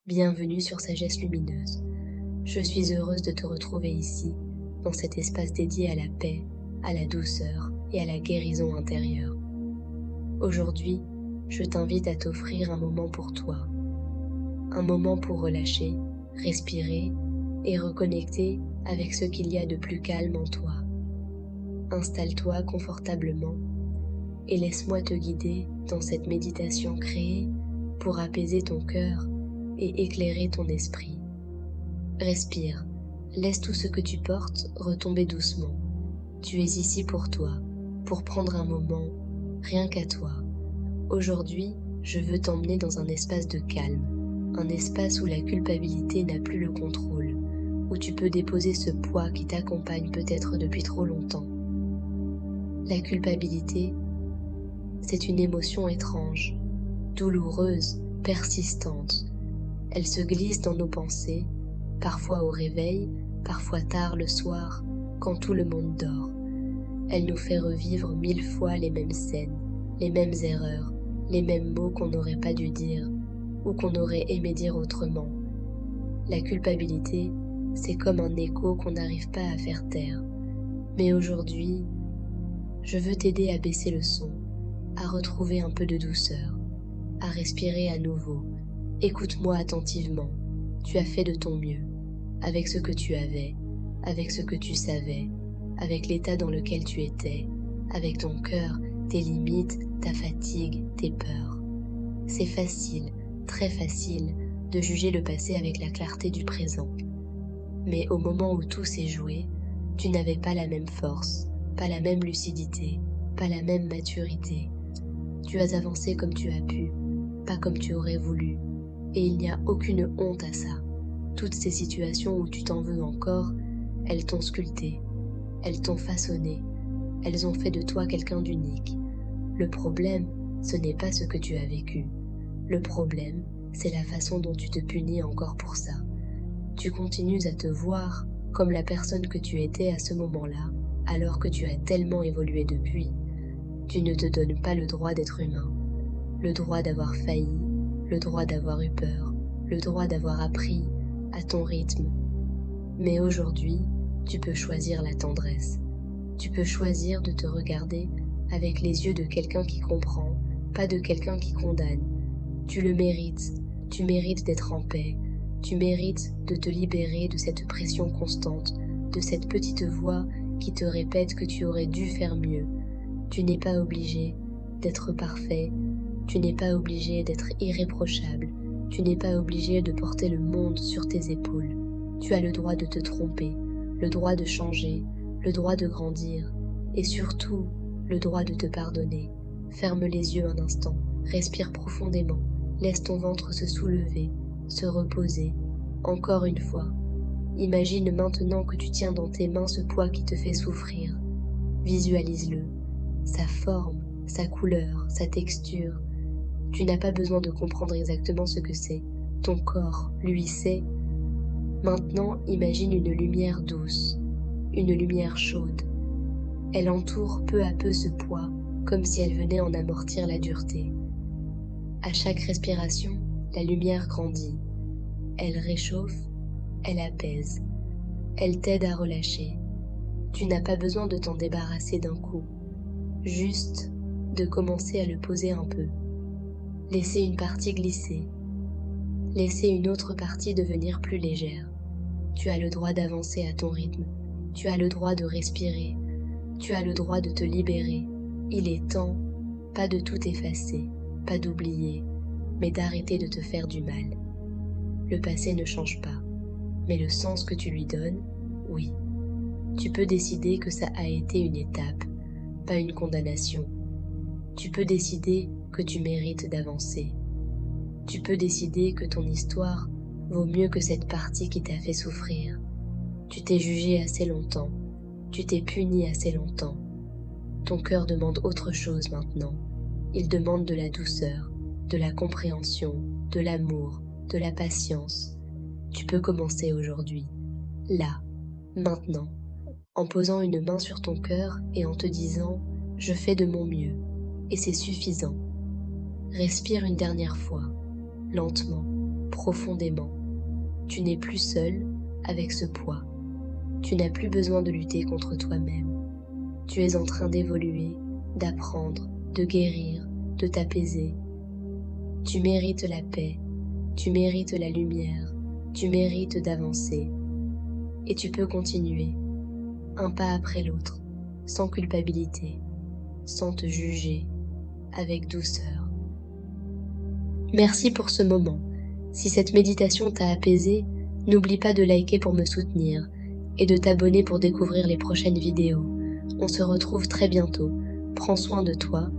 Bienvenue sur Sagesse Lumineuse. Je suis heureuse de te retrouver ici, dans cet espace dédié à la paix, à la douceur et à la guérison intérieure. Aujourd'hui, je t'invite à t'offrir un moment pour toi, un moment pour relâcher, respirer et reconnecter avec ce qu'il y a de plus calme en toi. Installe-toi confortablement et laisse-moi te guider dans cette méditation créée pour apaiser ton cœur et éclairer ton esprit. Respire, laisse tout ce que tu portes retomber doucement. Tu es ici pour toi, pour prendre un moment, rien qu'à toi. Aujourd'hui, je veux t'emmener dans un espace de calme, un espace où la culpabilité n'a plus le contrôle, où tu peux déposer ce poids qui t'accompagne peut-être depuis trop longtemps. La culpabilité, c'est une émotion étrange, douloureuse, persistante. Elle se glisse dans nos pensées, parfois au réveil, parfois tard le soir, quand tout le monde dort. Elle nous fait revivre 1000 fois les mêmes scènes, les mêmes erreurs, les mêmes mots qu'on n'aurait pas dû dire ou qu'on aurait aimé dire autrement. La culpabilité, c'est comme un écho qu'on n'arrive pas à faire taire. Mais aujourd'hui, je veux t'aider à baisser le son, à retrouver un peu de douceur, à respirer à nouveau. Écoute-moi attentivement, tu as fait de ton mieux, avec ce que tu avais, avec ce que tu savais, avec l'état dans lequel tu étais, avec ton cœur, tes limites, ta fatigue, tes peurs. C'est facile, très facile, de juger le passé avec la clarté du présent. Mais au moment où tout s'est joué, tu n'avais pas la même force, pas la même lucidité, pas la même maturité. Tu as avancé comme tu as pu, pas comme tu aurais voulu, et il n'y a aucune honte à ça. Toutes ces situations où tu t'en veux encore, elles t'ont sculpté, elles t'ont façonné, elles ont fait de toi quelqu'un d'unique. Le problème, ce n'est pas ce que tu as vécu. Le problème, c'est la façon dont tu te punis encore pour ça. Tu continues à te voir comme la personne que tu étais à ce moment-là, alors que tu as tellement évolué depuis. Tu ne te donnes pas le droit d'être humain, le droit d'avoir failli, le droit d'avoir eu peur, le droit d'avoir appris à ton rythme. Mais aujourd'hui, tu peux choisir la tendresse. Tu peux choisir de te regarder avec les yeux de quelqu'un qui comprend, pas de quelqu'un qui condamne. Tu le mérites, tu mérites d'être en paix, tu mérites de te libérer de cette pression constante, de cette petite voix qui te répète que tu aurais dû faire mieux. Tu n'es pas obligé d'être parfait, tu n'es pas obligé d'être irréprochable, tu n'es pas obligé de porter le monde sur tes épaules. Tu as le droit de te tromper, le droit de changer, le droit de grandir, et surtout le droit de te pardonner. Ferme les yeux un instant, respire profondément, laisse ton ventre se soulever, se reposer. Encore une fois, imagine maintenant que tu tiens dans tes mains ce poids qui te fait souffrir. Visualise-le, sa forme, sa couleur, sa texture. Tu n'as pas besoin de comprendre exactement ce que c'est. Ton corps, lui, sait. Maintenant, imagine une lumière douce, une lumière chaude. Elle entoure peu à peu ce poids, comme si elle venait en amortir la dureté. À chaque respiration, la lumière grandit. Elle réchauffe, elle apaise. Elle t'aide à relâcher. Tu n'as pas besoin de t'en débarrasser d'un coup. Juste de commencer à le poser un peu. Laisser une partie glisser. Laisser une autre partie devenir plus légère. Tu as le droit d'avancer à ton rythme. Tu as le droit de respirer. Tu as le droit de te libérer. Il est temps, pas de tout effacer, pas d'oublier, mais d'arrêter de te faire du mal. Le passé ne change pas, mais le sens que tu lui donnes, oui. Tu peux décider que ça a été une étape, pas une condamnation. Tu peux décider que tu mérites d'avancer. Tu peux décider que ton histoire vaut mieux que cette partie qui t'a fait souffrir. Tu t'es jugé assez longtemps, tu t'es puni assez longtemps. Ton cœur demande autre chose maintenant. Il demande de la douceur, de la compréhension, de l'amour, de la patience. Tu peux commencer aujourd'hui, là, maintenant, en posant une main sur ton cœur et en te disant « Je fais de mon mieux » et c'est suffisant. Respire une dernière fois, lentement. profondément. Tu n'es plus seul avec ce poids. Tu n'as plus besoin de lutter contre toi-même. Tu es en train d'évoluer, d'apprendre, de guérir, de t'apaiser. Tu mérites la paix, tu mérites la lumière, tu mérites d'avancer. Et tu peux continuer, un pas après l'autre, sans culpabilité, sans te juger, avec douceur. Merci pour ce moment. Si cette méditation t'a apaisé, n'oublie pas de liker pour me soutenir et de t'abonner pour découvrir les prochaines vidéos. On se retrouve très bientôt. Prends soin de toi